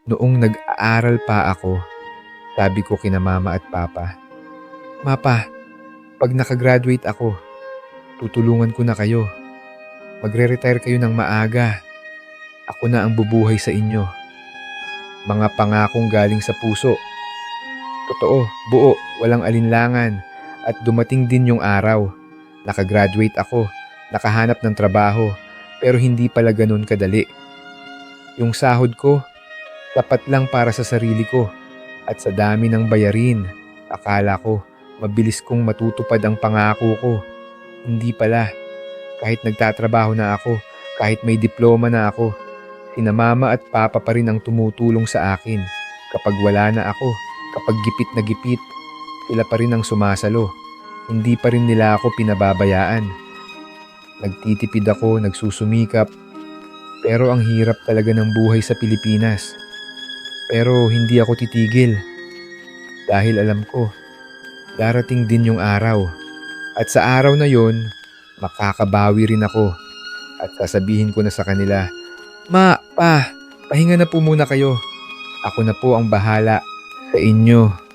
Noong nag-aaral pa ako, sabi ko kina mama at papa, "Mapa, pag nakagraduate ako, tutulungan ko na kayo. Magre-retire kayo ng maaga. Ako na ang bubuhay sa inyo." Mga pangakong galing sa puso. Totoo, buo, walang alinlangan. At dumating din yung araw. Nakagraduate ako, nakahanap ng trabaho, pero hindi pala ganun kadali. Yung sahod ko, tapat lang para sa sarili ko. At sa dami ng bayarin, akala ko mabilis kong matutupad ang pangako ko. Hindi pala. Kahit nagtatrabaho na ako, kahit may diploma na ako, sina mama at papa pa rin ang tumutulong sa akin. Kapag wala na ako, kapag gipit na gipit, sila pa rin ang sumasalo. Hindi pa rin nila ako pinababayaan. Nagtitipid ako, nagsusumikap, pero ang hirap talaga ng buhay sa Pilipinas. Pero hindi ako titigil dahil alam ko, darating din yung araw. At sa araw na yon, makakabawi rin ako at sasabihin ko na sa kanila, "Ma, pa, pahinga na po muna kayo. Ako na po ang bahala sa inyo."